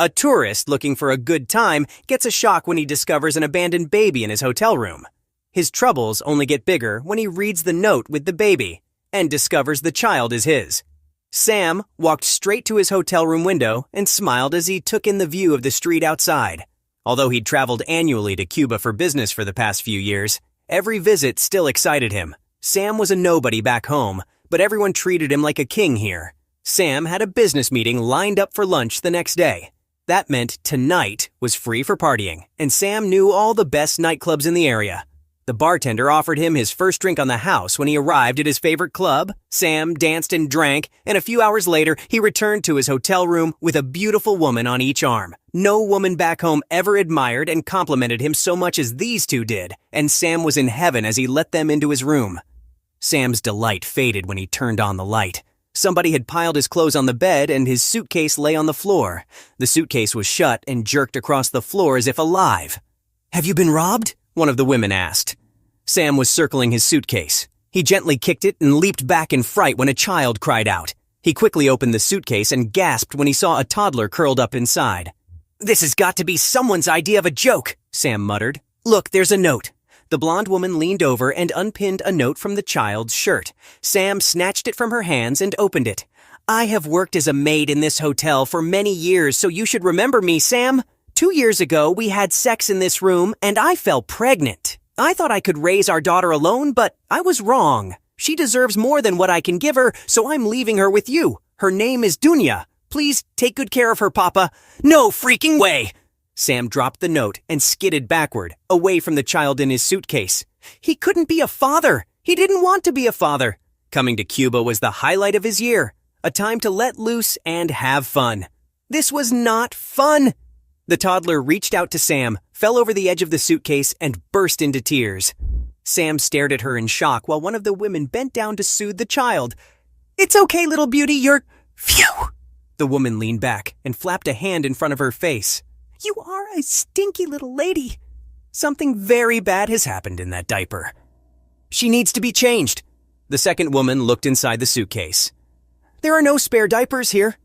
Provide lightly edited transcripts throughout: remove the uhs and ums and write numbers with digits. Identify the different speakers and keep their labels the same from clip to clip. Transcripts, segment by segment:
Speaker 1: A tourist looking for a good time gets a shock when he discovers an abandoned baby in his hotel room. His troubles only get bigger when he reads the note with the baby and discovers the child is his. Sam walked straight to his hotel room window and smiled as he took in the view of the street outside. Although he'd traveled annually to Cuba for business for the past few years, every visit still excited him. Sam was a nobody back home, but everyone treated him like a king here. Sam had a business meeting lined up for lunch the next day. That meant tonight was free for partying, and Sam knew all the best nightclubs in the area. The bartender offered him his first drink on the house when he arrived at his favorite club. Sam danced and drank, and a few hours later, he returned to his hotel room with a beautiful woman on each arm. No woman back home ever admired and complimented him so much as these two did, and Sam was in heaven as he let them into his room. Sam's delight faded when he turned on the light. Somebody had piled his clothes on the bed and his suitcase lay on the floor. The suitcase was shut and jerked across the floor as if alive. "Have you been robbed?" one of the women asked. Sam was circling his suitcase. He gently kicked it and leaped back in fright when a child cried out. He quickly opened the suitcase and gasped when he saw a toddler curled up inside. "This has got to be someone's idea of a joke," Sam muttered. "Look, there's a note." The blonde woman leaned over and unpinned a note from the child's shirt. Sam snatched it from her hands and opened it. "I have worked as a maid in this hotel for many years, so you should remember me, Sam. 2 years ago, we had sex in this room, and I fell pregnant. I thought I could raise our daughter alone, but I was wrong. She deserves more than what I can give her, so I'm leaving her with you. Her name is Dunya. Please take good care of her, Papa." "No freaking way!" Sam dropped the note and skidded backward, away from the child in his suitcase. He couldn't be a father. He didn't want to be a father. Coming to Cuba was the highlight of his year, a time to let loose and have fun. This was not fun. The toddler reached out to Sam, fell over the edge of the suitcase, and burst into tears. Sam stared at her in shock while one of the women bent down to soothe the child. "It's okay, little beauty, you're—" "Phew!" The woman leaned back and flapped a hand in front of her face. "You are a stinky little lady. Something very bad has happened in that diaper. She needs to be changed." The second woman looked inside the suitcase. "There are no spare diapers here."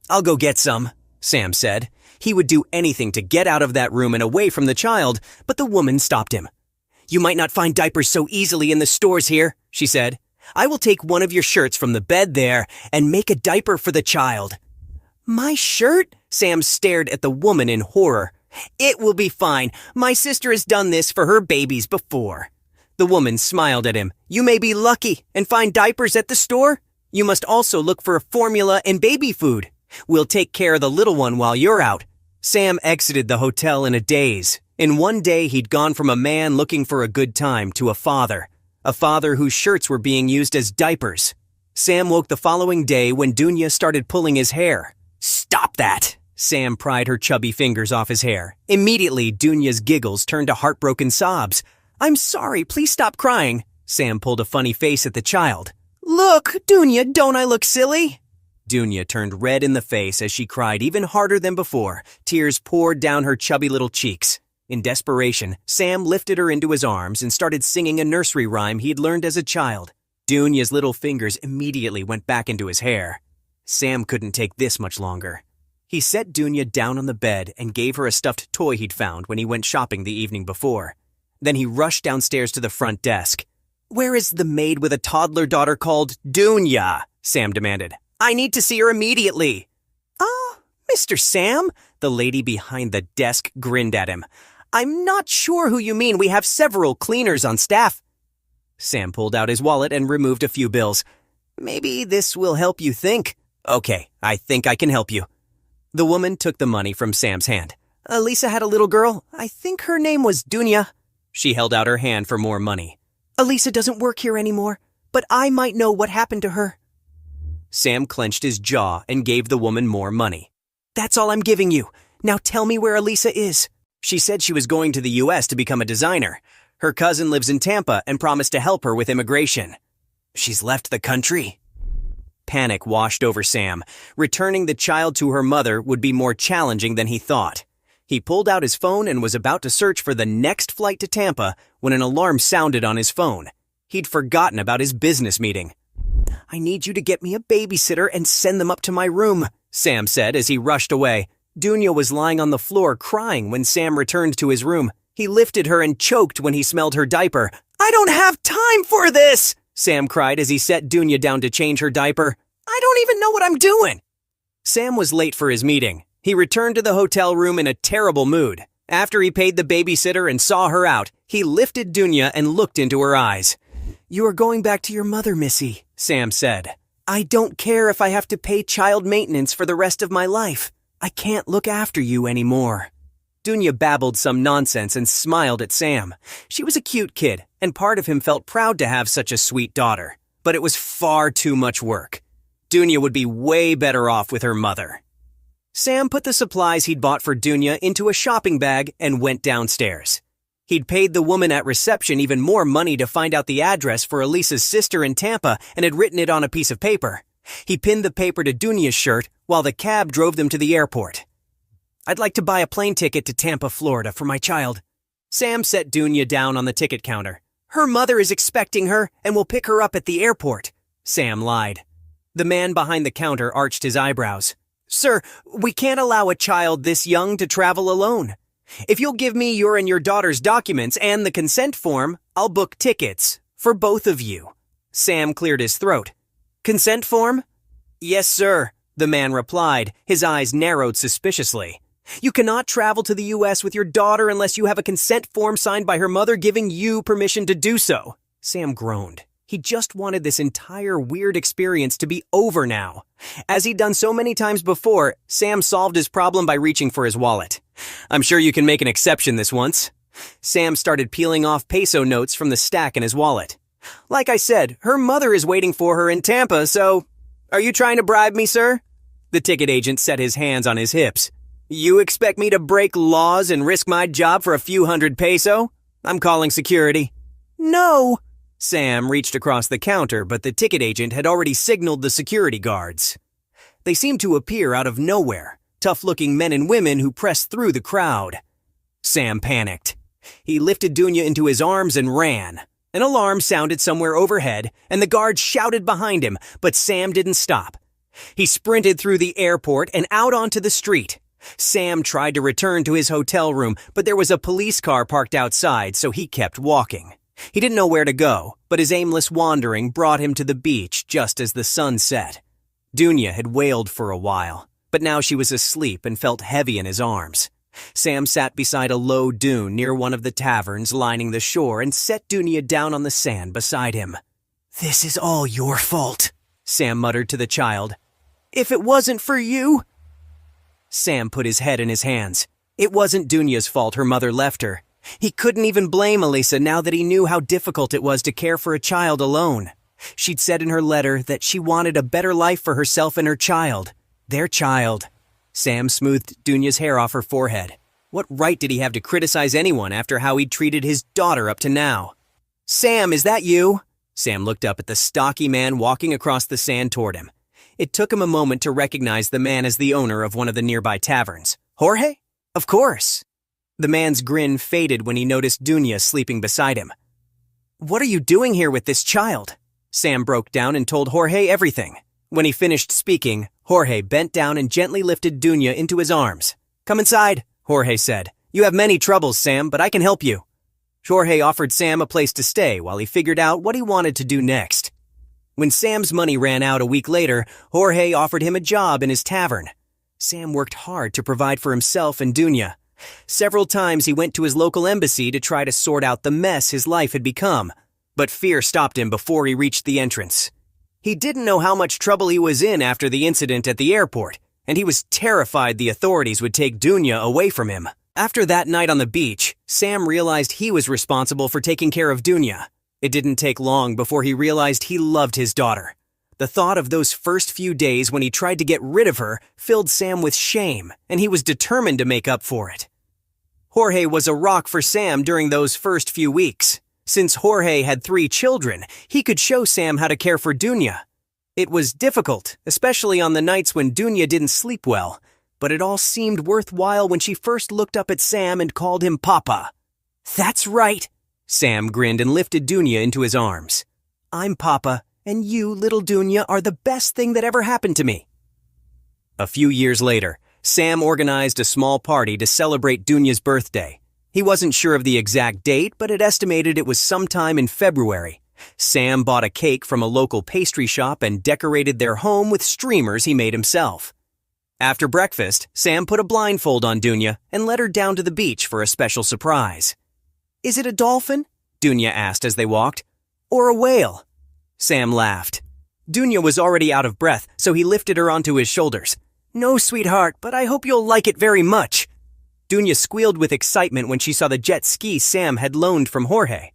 Speaker 1: "I'll go get some," Sam said. He would do anything to get out of that room and away from the child, but the woman stopped him. "You might not find diapers so easily in the stores here," she said. "I will take one of your shirts from the bed there and make a diaper for the child." "My shirt?" Sam stared at the woman in horror. "It will be fine. My sister has done this for her babies before." The woman smiled at him. "You may be lucky and find diapers at the store. You must also look for formula and baby food. We'll take care of the little one while you're out." Sam exited the hotel in a daze. In one day, he'd gone from a man looking for a good time to a father whose shirts were being used as diapers. Sam woke the following day when Dunya started pulling his hair. "Stop that!" Sam pried her chubby fingers off his hair. Immediately, Dunya's giggles turned to heartbroken sobs. "I'm sorry, please stop crying." Sam pulled a funny face at the child. "Look, Dunya, don't I look silly?" Dunya turned red in the face as she cried even harder than before. Tears poured down her chubby little cheeks. In desperation, Sam lifted her into his arms and started singing a nursery rhyme he'd learned as a child. Dunya's little fingers immediately went back into his hair. Sam couldn't take this much longer. He set Dunya down on the bed and gave her a stuffed toy he'd found when he went shopping the evening before. Then he rushed downstairs to the front desk. "Where is the maid with a toddler daughter called Dunya?" Sam demanded. "I need to see her immediately." "Ah, Mr. Sam," the lady behind the desk grinned at him. "I'm not sure who you mean. We have several cleaners on staff." Sam pulled out his wallet and removed a few bills. "Maybe this will help you think." "Okay, I think I can help you." The woman took the money from Sam's hand. "Elisa had a little girl. I think her name was Dunya." She held out her hand for more money. "Elisa doesn't work here anymore, but I might know what happened to her." Sam clenched his jaw and gave the woman more money. "That's all I'm giving you. Now tell me where Elisa is." She said she was going to the U.S. to become a designer. Her cousin lives in Tampa and promised to help her with immigration. "She's left the country?" Panic washed over Sam. Returning the child to her mother would be more challenging than he thought. He pulled out his phone and was about to search for the next flight to Tampa when an alarm sounded on his phone. He'd forgotten about his business meeting. "I need you to get me a babysitter and send them up to my room," Sam said as he rushed away. Dunya was lying on the floor crying when Sam returned to his room. He lifted her and choked when he smelled her diaper. "I don't have time for this!" Sam cried as he set Dunya down to change her diaper. "I don't even know what I'm doing!" Sam was late for his meeting. He returned to the hotel room in a terrible mood. After he paid the babysitter and saw her out, he lifted Dunya and looked into her eyes. "You are going back to your mother, Missy," Sam said. "I don't care if I have to pay child maintenance for the rest of my life. I can't look after you anymore." Dunya babbled some nonsense and smiled at Sam. She was a cute kid, and part of him felt proud to have such a sweet daughter. But it was far too much work. Dunya would be way better off with her mother. Sam put the supplies he'd bought for Dunya into a shopping bag and went downstairs. He'd paid the woman at reception even more money to find out the address for Elisa's sister in Tampa and had written it on a piece of paper. He pinned the paper to Dunya's shirt while the cab drove them to the airport. "I'd like to buy a plane ticket to Tampa, Florida for my child." Sam set Dunya down on the ticket counter. "Her mother is expecting her and will pick her up at the airport." Sam lied. The man behind the counter arched his eyebrows. "Sir, we can't allow a child this young to travel alone. If you'll give me your and your daughter's documents and the consent form, I'll book tickets for both of you." Sam cleared his throat. "Consent form?" "Yes, sir," the man replied, his eyes narrowed suspiciously. "You cannot travel to the U.S. with your daughter unless you have a consent form signed by her mother giving you permission to do so." Sam groaned. He just wanted this entire weird experience to be over now. As he'd done so many times before, Sam solved his problem by reaching for his wallet. "I'm sure you can make an exception this once." Sam started peeling off peso notes from the stack in his wallet. "Like I said, her mother is waiting for her in Tampa, so... Are you trying to bribe me, sir?" The ticket agent set his hands on his hips. "You expect me to break laws and risk my job for a few hundred peso? I'm calling security." "No!" Sam reached across the counter, but the ticket agent had already signaled the security guards. They seemed to appear out of nowhere, tough-looking men and women who pressed through the crowd. Sam panicked. He lifted Dunya into his arms and ran. An alarm sounded somewhere overhead, and the guards shouted behind him, but Sam didn't stop. He sprinted through the airport and out onto the street. Sam tried to return to his hotel room, but there was a police car parked outside, so he kept walking. He didn't know where to go, but his aimless wandering brought him to the beach just as the sun set. Dunya had wailed for a while, but now she was asleep and felt heavy in his arms. Sam sat beside a low dune near one of the taverns lining the shore and set Dunya down on the sand beside him. "This is all your fault," Sam muttered to the child. "If it wasn't for you..." Sam put his head in his hands. It wasn't Dunya's fault her mother left her. He couldn't even blame Elisa now that he knew how difficult it was to care for a child alone. She'd said in her letter that she wanted a better life for herself and her child. Their child. Sam smoothed Dunya's hair off her forehead. What right did he have to criticize anyone after how he'd treated his daughter up to now? "Sam, is that you?" Sam looked up at the stocky man walking across the sand toward him. It took him a moment to recognize the man as the owner of one of the nearby taverns. "Jorge? Of course." The man's grin faded when he noticed Dunya sleeping beside him. "What are you doing here with this child?" Sam broke down and told Jorge everything. When he finished speaking, Jorge bent down and gently lifted Dunya into his arms. "Come inside," Jorge said. "You have many troubles, Sam, but I can help you." Jorge offered Sam a place to stay while he figured out what he wanted to do next. When Sam's money ran out a week later, Jorge offered him a job in his tavern. Sam worked hard to provide for himself and Dunya. Several times he went to his local embassy to try to sort out the mess his life had become, but fear stopped him before he reached the entrance. He didn't know how much trouble he was in after the incident at the airport, and he was terrified the authorities would take Dunya away from him. After that night on the beach, Sam realized he was responsible for taking care of Dunya. It didn't take long before he realized he loved his daughter. The thought of those first few days when he tried to get rid of her filled Sam with shame, and he was determined to make up for it. Jorge was a rock for Sam during those first few weeks. Since Jorge had 3 children, he could show Sam how to care for Dunya. It was difficult, especially on the nights when Dunya didn't sleep well, but it all seemed worthwhile when she first looked up at Sam and called him Papa. "That's right," Sam grinned and lifted Dunya into his arms. "I'm Papa, and you, little Dunya, are the best thing that ever happened to me." A few years later, Sam organized a small party to celebrate Dunya's birthday. He wasn't sure of the exact date, but had estimated it was sometime in February. Sam bought a cake from a local pastry shop and decorated their home with streamers he made himself. After breakfast, Sam put a blindfold on Dunya and led her down to the beach for a special surprise. "Is it a dolphin?" Dunya asked as they walked. "Or a whale?" Sam laughed. Dunya was already out of breath, so he lifted her onto his shoulders. "No, sweetheart, but I hope you'll like it very much." Dunya squealed with excitement when she saw the jet ski Sam had loaned from Jorge.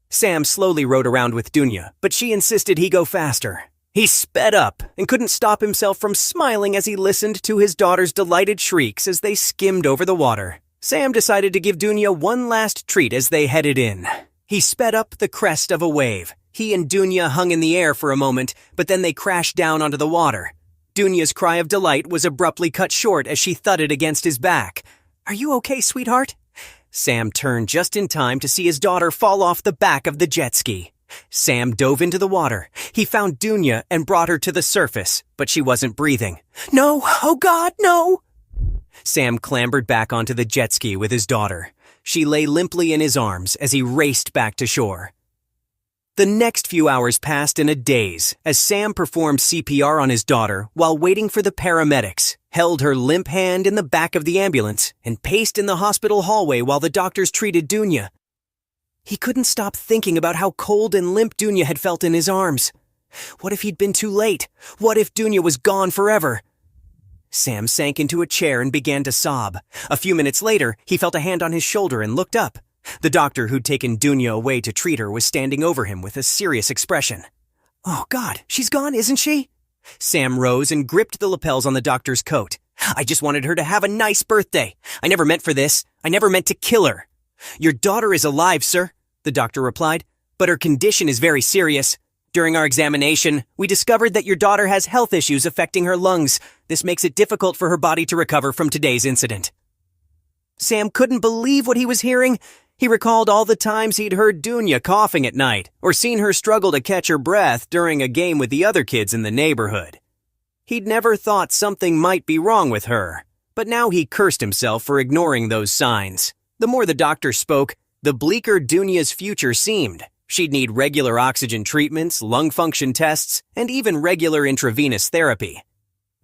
Speaker 1: Sam slowly rode around with Dunya, but she insisted he go faster. He sped up and couldn't stop himself from smiling as he listened to his daughter's delighted shrieks as they skimmed over the water. Sam decided to give Dunya one last treat as they headed in. He sped up the crest of a wave. He and Dunya hung in the air for a moment, but then they crashed down onto the water. Dunya's cry of delight was abruptly cut short as she thudded against his back. "Are you okay, sweetheart?" Sam turned just in time to see his daughter fall off the back of the jet ski. Sam dove into the water. He found Dunya and brought her to the surface, but she wasn't breathing. "No! Oh God, no!" Sam clambered back onto the jet ski with his daughter. She lay limply in his arms as he raced back to shore. The next few hours passed in a daze as Sam performed CPR on his daughter while waiting for the paramedics, held her limp hand in the back of the ambulance, and paced in the hospital hallway while the doctors treated Dunya. He couldn't stop thinking about how cold and limp Dunya had felt in his arms. What if he'd been too late? What if Dunya was gone forever? Sam sank into a chair and began to sob. A few minutes later, he felt a hand on his shoulder and looked up. The doctor who'd taken Dunya away to treat her was standing over him with a serious expression. "Oh God, she's gone, isn't she?" Sam rose and gripped the lapels on the doctor's coat. "I just wanted her to have a nice birthday. I never meant for this. I never meant to kill her." "Your daughter is alive, sir," the doctor replied, "but her condition is very serious. During our examination, we discovered that your daughter has health issues affecting her lungs. This makes it difficult for her body to recover from today's incident." Sam couldn't believe what he was hearing. He recalled all the times he'd heard Dunya coughing at night or seen her struggle to catch her breath during a game with the other kids in the neighborhood. He'd never thought something might be wrong with her, but now he cursed himself for ignoring those signs. The more the doctor spoke, the bleaker Dunya's future seemed. She'd need regular oxygen treatments, lung function tests, and even regular intravenous therapy.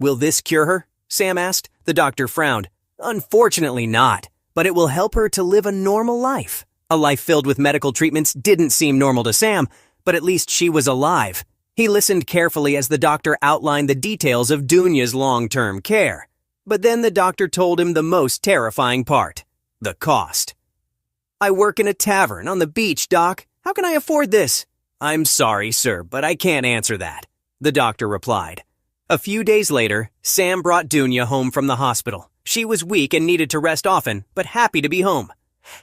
Speaker 1: "Will this cure her?" Sam asked. The doctor frowned. "Unfortunately not, but it will help her to live a normal life." A life filled with medical treatments didn't seem normal to Sam, but at least she was alive. He listened carefully as the doctor outlined the details of Dunya's long-term care. But then the doctor told him the most terrifying part: the cost. "I work in a tavern on the beach, Doc. How can I afford this?" "I'm sorry, sir, but I can't answer that," the doctor replied. A few days later, Sam brought Dunya home from the hospital. She was weak and needed to rest often, but happy to be home.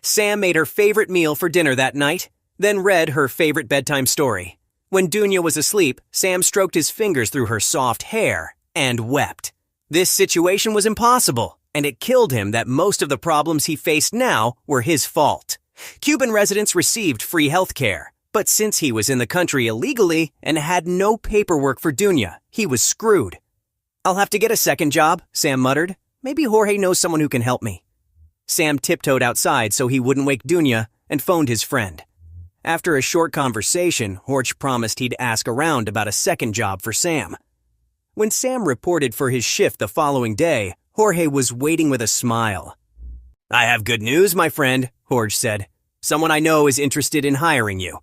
Speaker 1: Sam made her favorite meal for dinner that night, then read her favorite bedtime story. When Dunya was asleep, Sam stroked his fingers through her soft hair and wept. This situation was impossible, and it killed him that most of the problems he faced now were his fault. Cuban residents received free health care, but since he was in the country illegally and had no paperwork for Dunya, he was screwed. "I'll have to get a second job," Sam muttered. "Maybe Jorge knows someone who can help me." Sam tiptoed outside so he wouldn't wake Dunya and phoned his friend. After a short conversation, Jorge promised he'd ask around about a second job for Sam. When Sam reported for his shift the following day, Jorge was waiting with a smile. "I have good news, my friend," Jorge said. "Someone I know is interested in hiring you."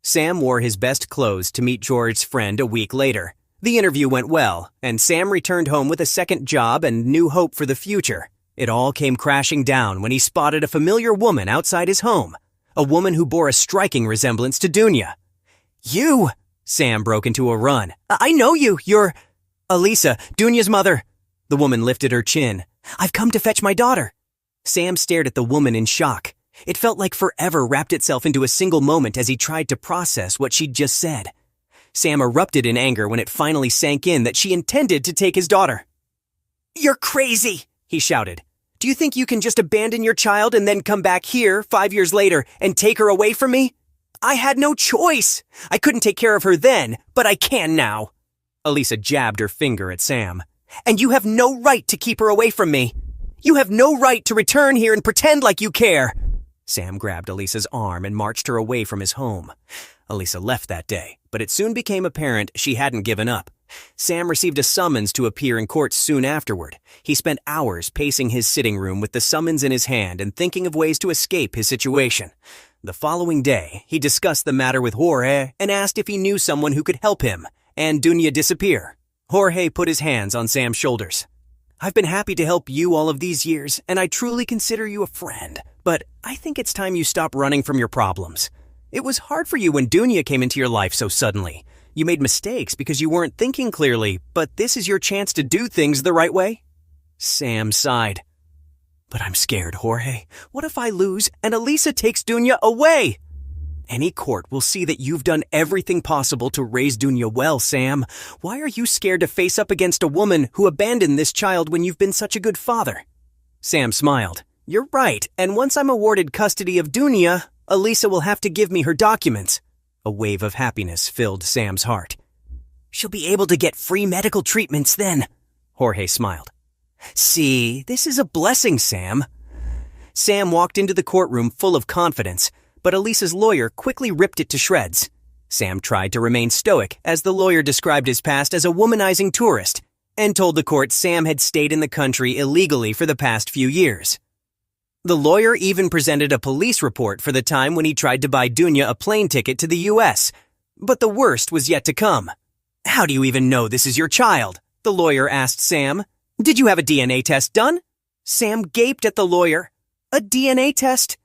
Speaker 1: Sam wore his best clothes to meet Jorge's friend a week later. The interview went well, and Sam returned home with a second job and new hope for the future. It all came crashing down when he spotted a familiar woman outside his home, a woman who bore a striking resemblance to Dunya. "You!" Sam broke into a run. "I know you! You're Elisa, Dunya's mother." The woman lifted her chin. "I've come to fetch my daughter." Sam stared at the woman in shock. It felt like forever wrapped itself into a single moment as he tried to process what she'd just said. Sam erupted in anger when it finally sank in that she intended to take his daughter. "You're crazy!" he shouted. "Do you think you can just abandon your child and then come back here 5 years later and take her away from me? I had no choice. I couldn't take care of her then, but I can now." Elisa jabbed her finger at Sam. And you have no right to keep her away from me. You have no right to return here and pretend like you care. Sam grabbed Elisa's arm and marched her away from his home. Elisa left that day, but it soon became apparent she hadn't given up. Sam received a summons to appear in court soon afterward. He spent hours pacing his sitting room with the summons in his hand and thinking of ways to escape his situation. The following day, he discussed the matter with Jorge and asked if he knew someone who could help him and Dunya disappear. Jorge put his hands on Sam's shoulders. I've been happy to help you all of these years, and I truly consider you a friend. But I think it's time you stop running from your problems. It was hard for you when Dunya came into your life so suddenly. You made mistakes because you weren't thinking clearly, but this is your chance to do things the right way. Sam sighed. But I'm scared, Jorge. What if I lose and Elisa takes Dunya away? Any court will see that you've done everything possible to raise Dunya well, Sam. Why are you scared to face up against a woman who abandoned this child when you've been such a good father? Sam smiled. You're right, and once I'm awarded custody of Dunya, Elisa will have to give me her documents. A wave of happiness filled Sam's heart. She'll be able to get free medical treatments then, Jorge smiled. See, this is a blessing, Sam. Sam walked into the courtroom full of confidence, but Elisa's lawyer quickly ripped it to shreds. Sam tried to remain stoic as the lawyer described his past as a womanizing tourist and told the court Sam had stayed in the country illegally for the past few years. The lawyer even presented a police report for the time when he tried to buy Dunya a plane ticket to the U.S., but the worst was yet to come. How do you even know this is your child? The lawyer asked Sam. Did you have a DNA test done? Sam gaped at the lawyer. A DNA test?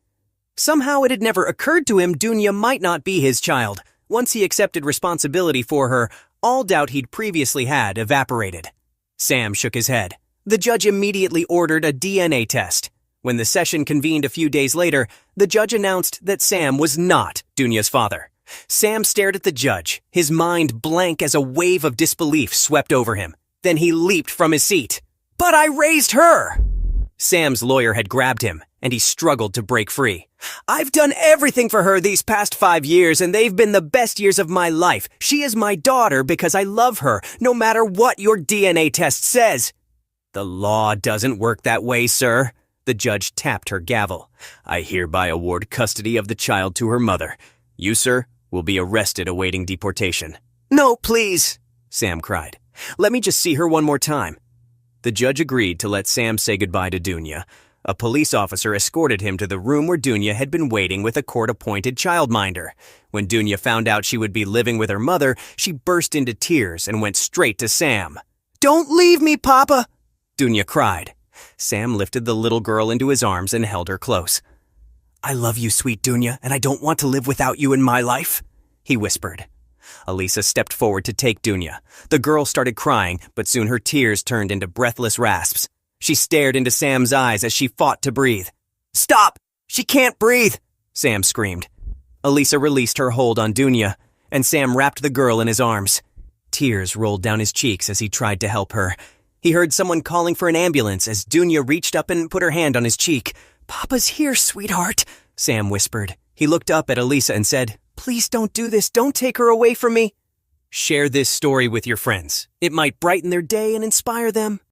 Speaker 1: Somehow it had never occurred to him Dunya might not be his child. Once he accepted responsibility for her, all doubt he'd previously had evaporated. Sam shook his head. The judge immediately ordered a DNA test. When the session convened a few days later, the judge announced that Sam was not Dunya's father. Sam stared at the judge, his mind blank as a wave of disbelief swept over him. Then he leaped from his seat. But I raised her! Sam's lawyer had grabbed him, and he struggled to break free. I've done everything for her these past 5 years, and they've been the best years of my life. She is my daughter because I love her, no matter what your DNA test says. The law doesn't work that way, sir. The judge tapped her gavel. I hereby award custody of the child to her mother. You, sir, will be arrested awaiting deportation. No, please, Sam cried. Let me just see her one more time. The judge agreed to let Sam say goodbye to Dunya. A police officer escorted him to the room where Dunya had been waiting with a court-appointed childminder. When Dunya found out she would be living with her mother, she burst into tears and went straight to Sam. Don't leave me, Papa! Dunya cried. Sam lifted the little girl into his arms and held her close. I love you, sweet Dunya, and I don't want to live without you in my life, he whispered. Elisa stepped forward to take Dunya. The girl started crying, but soon her tears turned into breathless rasps. She stared into Sam's eyes as she fought to breathe. Stop! She can't breathe! Sam screamed. Elisa released her hold on Dunya, and Sam wrapped the girl in his arms. Tears rolled down his cheeks as he tried to help her. He heard someone calling for an ambulance as Dunya reached up and put her hand on his cheek. Papa's here, sweetheart, Sam whispered. He looked up at Elisa and said, Please don't do this. Don't take her away from me. Share this story with your friends. It might brighten their day and inspire them.